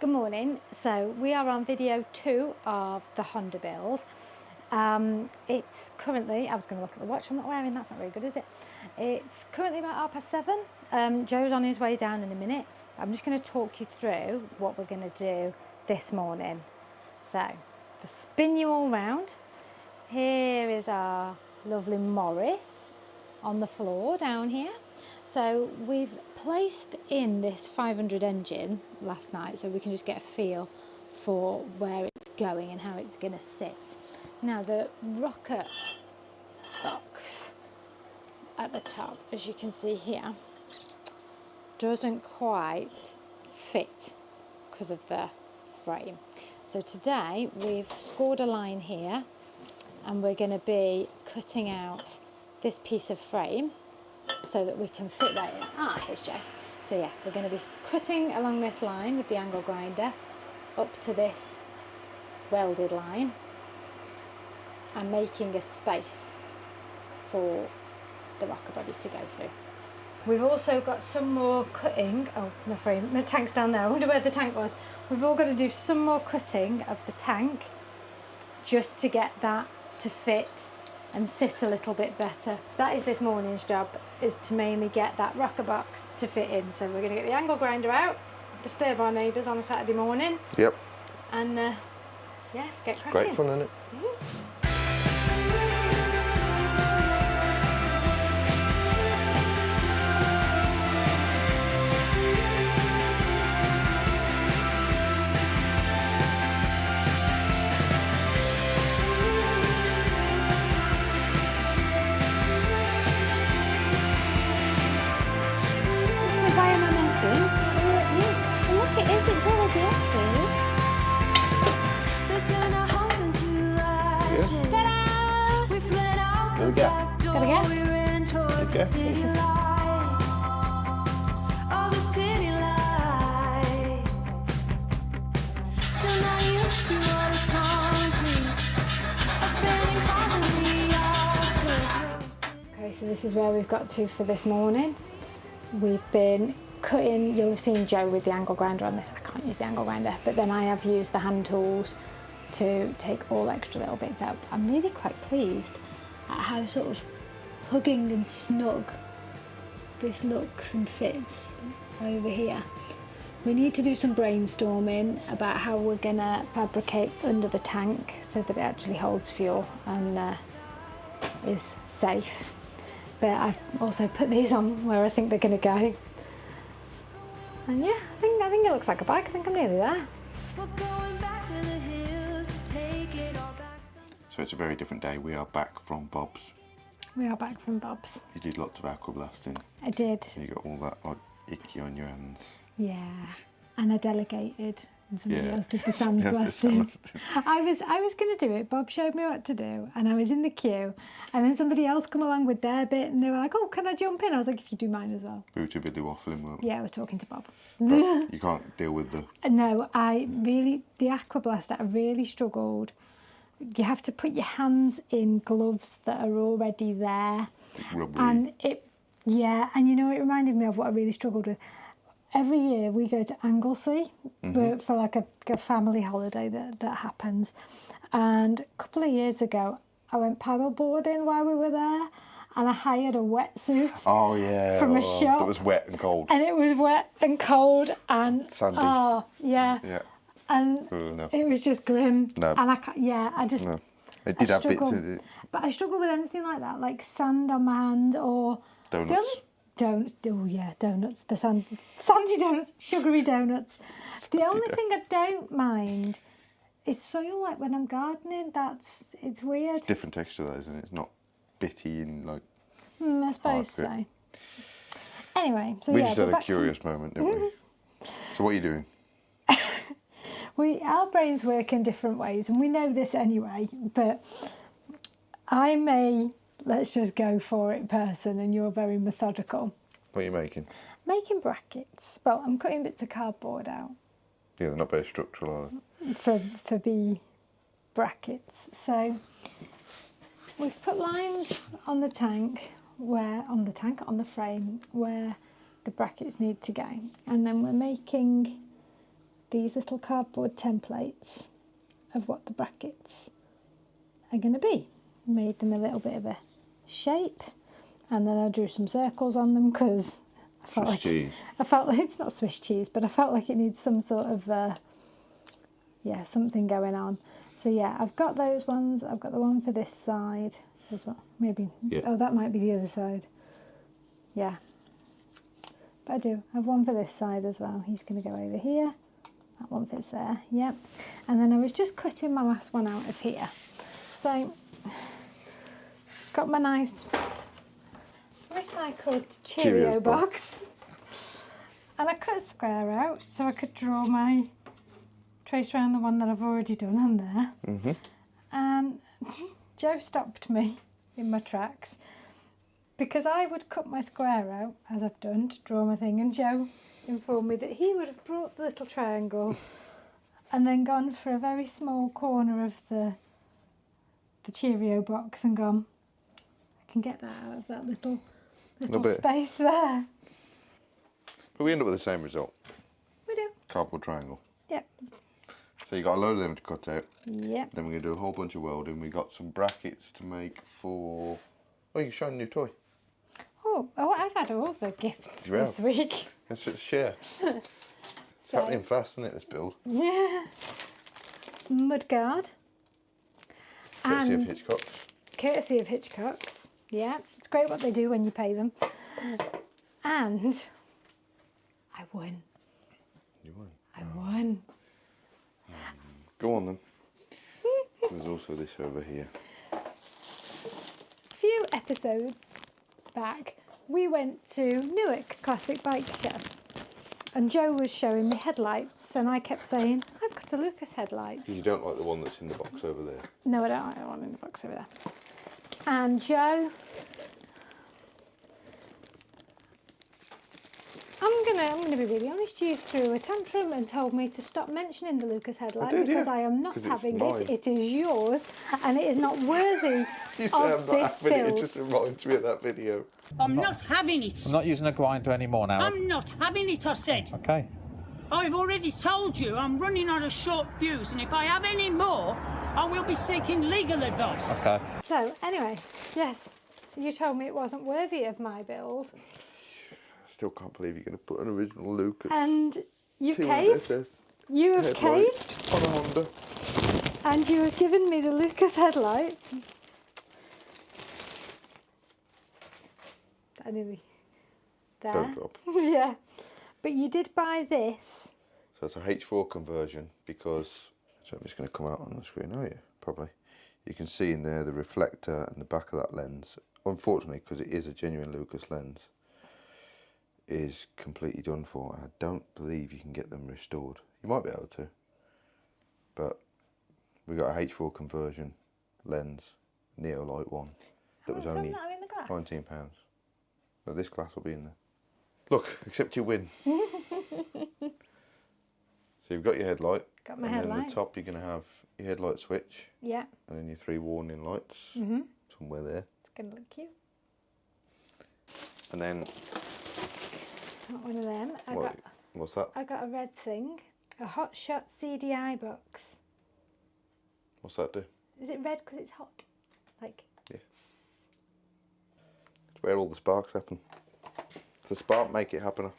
Good morning. So we are on video 2 of the Honda build. It's currently, I was going to look at the watch I'm not wearing, that's not very good, is it? It's currently about 7:30. Joe's on his way down in a minute. I'm just going to talk you through what we're going to do this morning. So, to spin you all round, here is our lovely Morris on the floor down here. So we've placed in this 500 engine last night so we can just get a feel for where it's going and how it's going to sit. Now the rocker box at the top, as you can see here, doesn't quite fit because of the frame. So today we've scored a line here and we're going to be cutting out this piece of frame so that we can fit that in. Here's Joe. So yeah, we're going to be cutting along this line with the angle grinder up to this welded line and making a space for the rocker body to go through. We've also got some more cutting. Oh, my tank's down there. I wonder where the tank was. We've all got to do some more cutting of the tank just to get that to fit and sit a little bit better. That is this morning's job, is to mainly get that rocker box to fit in. So we're going to get the angle grinder out, disturb our neighbours on a Saturday morning. Yep. And yeah, get cracking. Great fun, isn't it? It's already through. Ta-da! There we go. Gotta go. Okay. Okay, so this is where we've got to for this morning. We've been cutting, you'll have seen Joe with the angle grinder on this. I can't use the angle grinder, but then I have used the hand tools to take all extra little bits out. I'm really quite pleased at how sort of hugging and snug this looks and fits over here. We need to do some brainstorming about how we're gonna fabricate under the tank so that it actually holds fuel and is safe. But I've also put these on where I think they're gonna go. And yeah, I think it looks like a bike. I think I'm nearly there. So it's a very different day. We are back from Bob's. We are back from Bob's. You did lots of aqua blasting. I did. You got all that like icky on your hands. Yeah, and I delegated, and somebody else did the sand blasting. I was going to do it. Bob showed me what to do, and I was in the queue, and then somebody else come along with their bit, and they were like, "Oh, can I jump in?" I was like, "If you do mine as well." We were too busy waffling, weren't we? Yeah, I was talking to Bob. But you can't deal with the. No, the aqua blaster, I really struggled. You have to put your hands in gloves that are already there. Rubbery. And it reminded me of what I really struggled with. Every year we go to Anglesey for like a family holiday that happens. And a couple of years ago, I went paddleboarding while we were there, and I hired a wetsuit. Oh yeah. From a shop. That was wet and cold. And it was wet and cold and sandy. Oh yeah. Yeah. And no. It was just grim. No. And I just. No. It did have bits of it. But I struggle with anything like that, like sand on my hand or donuts. Donuts. Oh yeah, donuts. The sandy donuts, sugary donuts. The only thing I don't mind is soil. Like when I'm gardening, it's weird. It's different texture though, isn't it? It's not bitty and like. I suppose so. Anyway, so we just had a curious moment, didn't we? So what are you doing? Our brains work in different ways, and we know this anyway, but I'm a let's just go for it person, and you're very methodical. What are you making? Making brackets. Well, I'm cutting bits of cardboard out. Yeah, they're not very structural, are they? For the brackets. So we've put lines on the tank, on the frame, where the brackets need to go. And then we're making these little cardboard templates of what the brackets are going to be. Made them a little bit of a shape, and then I drew some circles on them because I felt like it's not Swiss cheese, but I felt like it needs some sort of something going on. So yeah, I've got those ones. I've got the one for this side as well. Maybe. Yeah. Oh, that might be the other side. Yeah. But I do have one for this side as well. He's going to go over here. That one fits there. Yep. And then I was just cutting my last one out of here. So, got my nice recycled Cheerio box. And I cut a square out so I could draw my trace around the one that I've already done on there. Mm-hmm. And Joe stopped me in my tracks because I would cut my square out, as I've done, to draw my thing, and Joe informed me that he would have brought the little triangle and then gone for a very small corner of the Cheerio box and gone, I can get that out of that little space there. But we end up with the same result. We do. Cardboard triangle. Yep. So you got a load of them to cut out. Yep. Then we're going to do a whole bunch of welding. We got some brackets to make for... Oh, you're showing a new toy. Oh, I've had all the gifts this week. Let's just share. It's happening fast, isn't it, this build? Yeah. Mudguard. Courtesy of Hitchcock's. Courtesy of Hitchcock's. Yeah. It's great what they do when you pay them. And I won. You won? I won. Go on then. There's also this over here. A few episodes back, we went to Ruroc Classic Bike Show, and Joe was showing me headlights, and I kept saying, I've got a Lucas headlight. You don't like the one that's in the box over there? No, I don't like the one in the box over there. And Joe, I'm gonna be really honest, you threw a tantrum and told me to stop mentioning the Lucas headlight because I am not having it. It is yours, and it is not worthy of this build. It just reminds me of that video. I'm not having it. I'm not using a grinder anymore now. I'm not having it, I said. Okay. I've already told you I'm running on a short fuse, and if I have any more, I will be seeking legal advice. Okay. So, anyway, yes, you told me it wasn't worthy of my build. Still can't believe you're going to put an original Lucas. And you 200 caved. SS You have headlight caved. on a Honda. And you have given me the Lucas headlight. I nearly there. Don't drop. Yeah. But you did buy this. So it's a H4 conversion because, so I'm just going to come out on the screen, oh yeah, probably. You can see in there the reflector and the back of that lens, unfortunately because it is a genuine Lucas lens, is completely done for. I don't believe you can get them restored. You might be able to, but we got a H4 conversion lens, Neolite one, that was only £19. But this glass will be in there. Look, except you win. So you've got your headlight. Got my and headlight. then at the top you're going to have your headlight switch. Yeah. And then your 3 warning lights. Somewhere there. It's going to look cute. And then... Not one of them. What's that? I got a red thing. A Hot Shot CDI box. What's that do? Is it red because it's hot? Like... Yeah. It's where all the sparks happen. It's the spark make it happen.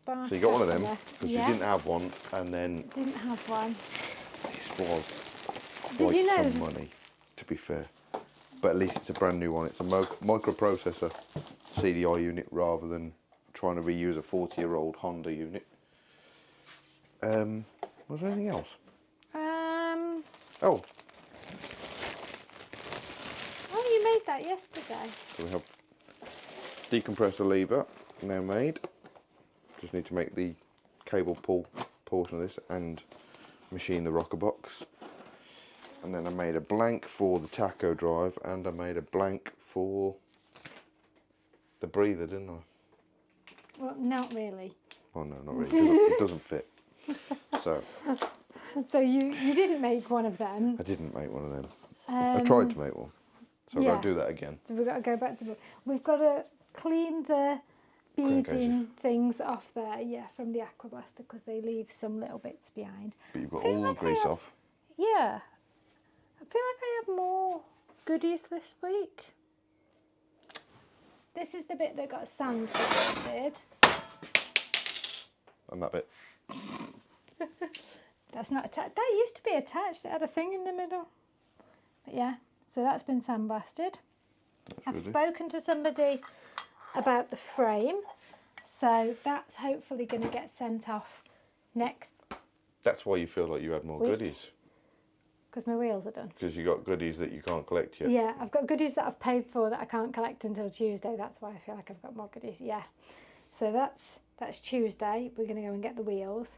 So you got one of them because you didn't have one, and then didn't have one. This was quite some money, to be fair. But at least it's a brand new one. It's a microprocessor CDI unit rather than trying to reuse a 40-year-old Honda unit. Was there anything else? Oh, you made that yesterday. so we have decompressor lever now made. Just need to make the cable pull portion of this and machine the rocker box. And then I made a blank for the tacho drive and I made a blank for the breather, didn't I? Well, not really. Oh no, not really. It doesn't fit. So you didn't make one of them. I didn't make one of them. I tried to make one. So I've got to do that again. So we've got to go back to the book. We've got to clean the beading things off there, yeah, from the aqua blaster, because they leave some little bits behind. But you've got all the grease off. Yeah. I feel like I have more goodies this week. This is the bit that got sand busted. And that bit. That's not attached. That used to be attached. It had a thing in the middle. But yeah, so that's been sandblasted. I've spoken to somebody about the frame, so that's hopefully going to get sent off next. That's why you feel like you had more goodies. Because my wheels are done. Because you got goodies that you can't collect yet. Yeah, I've got goodies that I've paid for that I can't collect until Tuesday. That's why I feel like I've got more goodies. Yeah. So that's Tuesday. We're going to go and get the wheels.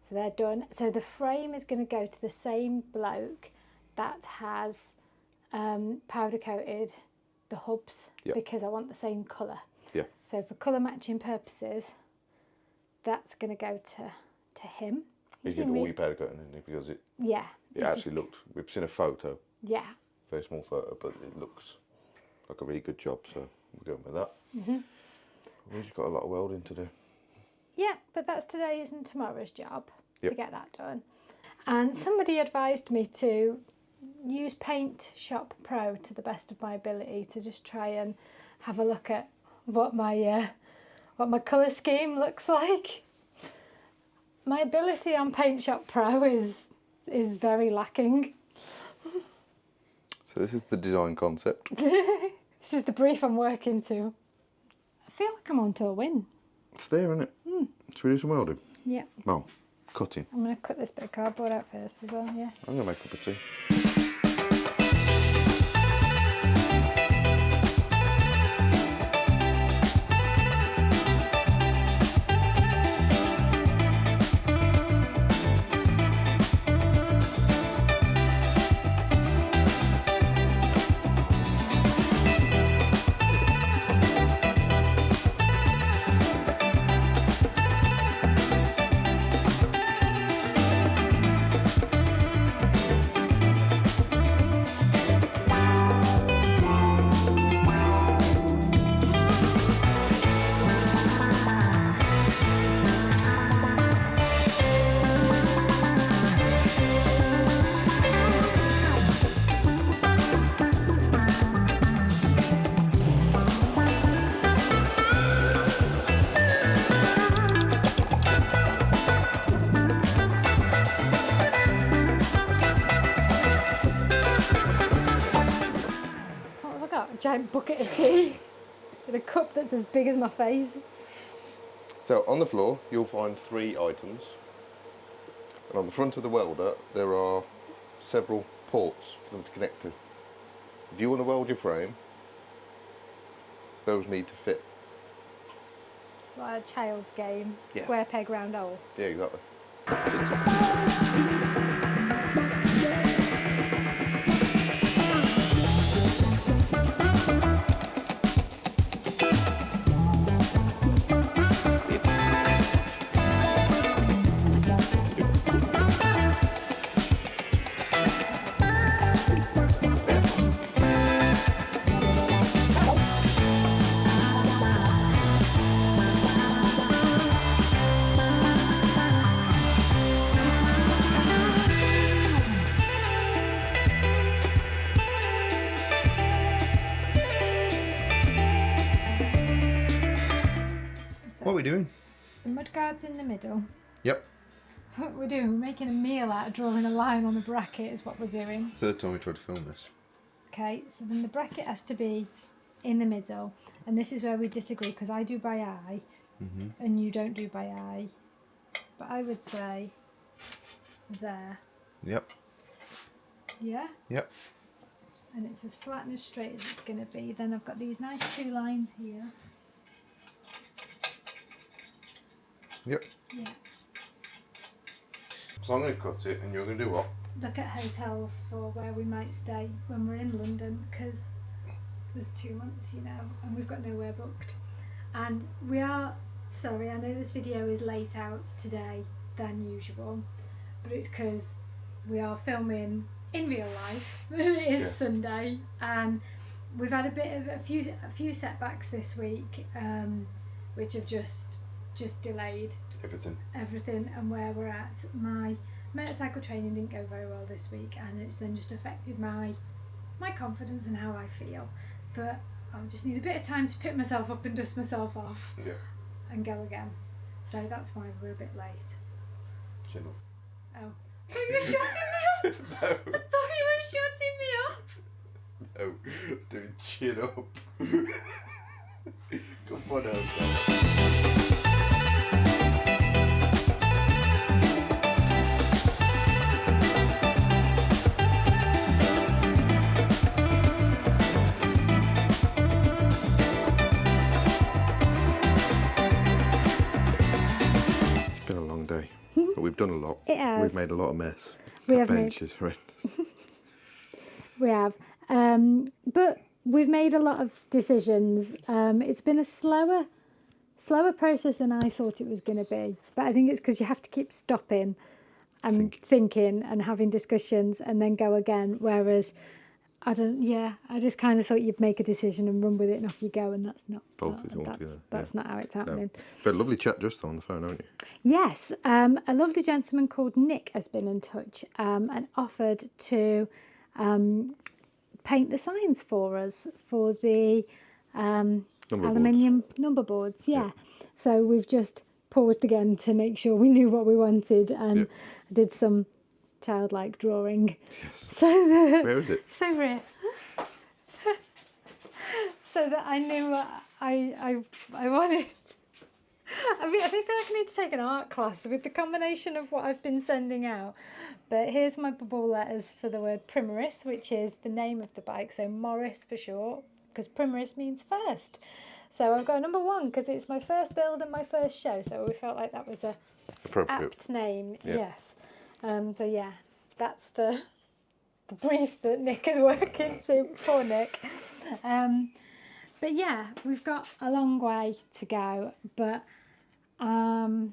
So they're done. So the frame is going to go to the same bloke that has powder coated the hubs, because I want the same colour. Yeah. So for colour matching purposes, that's going to go to him. He did all your powder coating, didn't he? Because it actually looked, we've seen a photo. Yeah. Very small photo, but it looks like a really good job, so we're going with that. We've just got a lot of welding to do. Yeah, but that's today's and tomorrow's job to get that done. And somebody advised me to use Paint Shop Pro to the best of my ability to just try and have a look at what my colour scheme looks like. My ability on Paint Shop Pro is very lacking. So this is the design concept. This is the brief I'm working to. I feel like I'm on to a win. It's there, isn't it? Should we do some welding? Yeah. Well, cutting. I'm going to cut this bit of cardboard out first as well, yeah. I'm going to make up a tea. Giant bucket of tea with a cup that's as big as my face. So on the floor you'll find 3 items, and on the front of the welder there are several ports for them to connect to. If you want to weld your frame, those need to fit. It's like a child's game. Yeah. Square peg, round hole. Yeah, exactly. What are we doing? The mudguard's in the middle. Yep. What we're doing, we're making a meal out of drawing a line on a bracket is what we're doing. Third time we tried to film this. Okay, so then the bracket has to be in the middle, and this is where we disagree because I do by eye and you don't do by eye. But I would say there. Yep. Yeah? Yep. And it's as flat and as straight as it's going to be. Then I've got these nice 2 lines here. Yep. Yeah. So I'm going to cut it and you're going to do what? Look at hotels for where we might stay when we're in London, because there's 2 months, you know, and we've got nowhere booked. And we are, sorry, I know this video is late out today than usual, but it's because we are filming in real life. It is Sunday, and we've had a bit of a few setbacks this week. which have just delayed everything and where we're at. My motorcycle training didn't go very well this week, and it's then just affected my confidence and how I feel. But I just need a bit of time to pick myself up and dust myself off and go again. So that's why we're a bit late. Chin up. Oh. I thought you were shutting me up. No. I thought you were shutting me up. No, it's doing chin up. Come on out. It's been a long day, but we've done a lot. It has. We've made a lot of mess. We That have bench is horrendous. We have. But we've made a lot of decisions. It's been a slower process than I thought it was going to be. But I think it's because you have to keep stopping and thinking and having discussions and then go again. Whereas, I just kind of thought you'd make a decision and run with it and off you go, and that's not. That's not how it's happening. No. You've had a lovely chat just on the phone, haven't you? Yes, a lovely gentleman called Nick has been in touch and offered to paint the signs for us for the aluminium number boards. Yeah. So we've just paused again to make sure we knew what we wanted and did some childlike drawing. Yes. So where is it? It's over here. So that I knew what I wanted. I feel like I need to take an art class with the combination of what I've been sending out. But here's my bubble letters for the word Primaris, which is the name of the bike, so Morris for short, because Primaris means first. So I've got number 1 because it's my first build and my first show, so we felt like that was a apt name. Yes. So yeah, that's the brief that Nick is working to. Poor Nick. But yeah, we've got a long way to go, but I'm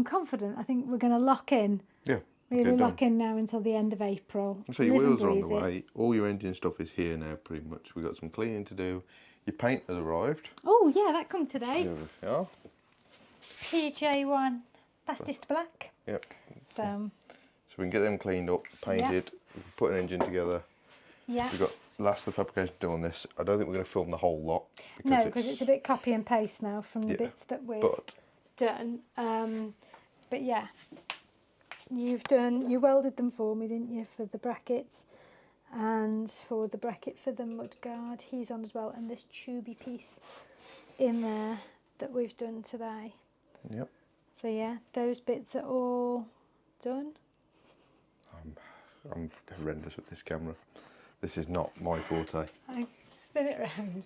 confident. I think we're going to lock in. Yeah. Really lock in now until the end of April. So your wheels are on the way. All your engine stuff is here now, pretty much. We've got some cleaning to do. Your paint has arrived. Oh yeah, that come today. Yeah. PJ1 Fastest Black. Yep. So we can get them cleaned up, painted, we can put an engine together. Yeah. We've got last of the fabrication to do on this. I don't think we're going to film the whole lot. No, because it's a bit copy and paste now from the bits that we've done. But yeah, you welded them for me, didn't you, for the brackets and for the bracket for the mudguard. He's on as well, and this tubey piece in there that we've done today. Yep. So yeah, those bits are all done. I'm horrendous with this camera. This is not my forte. I spin it round.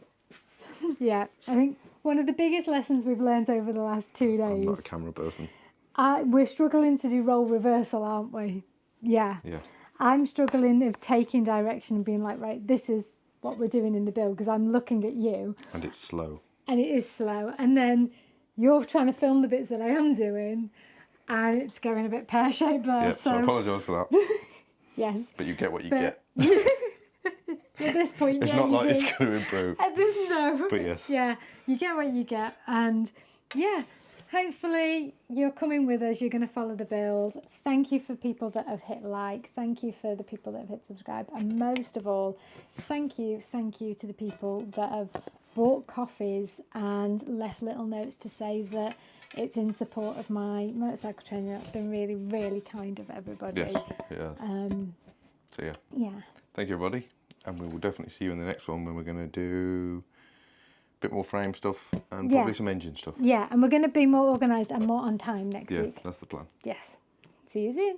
Yeah, I think one of the biggest lessons we've learned over the last 2 days. I'm not a camera person. We're struggling to do role reversal, aren't we? Yeah. Yeah. I'm struggling of taking direction and being like, right, this is what we're doing in the build, because I'm looking at you. And it's slow. And it is slow. And then you're trying to film the bits that I am doing, and it's going a bit pear-shaped there. Yeah, so I apologise for that. Yes. But you get what you get. At this point, it's not like it's going to improve. No. But yes. Yeah, you get what you get. And yeah, hopefully you're coming with us. You're going to follow the build. Thank you for people that have hit like. Thank you for the people that have hit subscribe. And most of all, thank you to the people that have bought coffees and left little notes to say that it's in support of my motorcycle training. That's been really, really kind of everybody. Yes, it has. So yeah. Yeah. Thank you, everybody. And we will definitely see you in the next one when we're going to do a bit more frame stuff and probably some engine stuff. Yeah, and we're going to be more organised and more on time next week. Yeah, that's the plan. Yes. See you soon.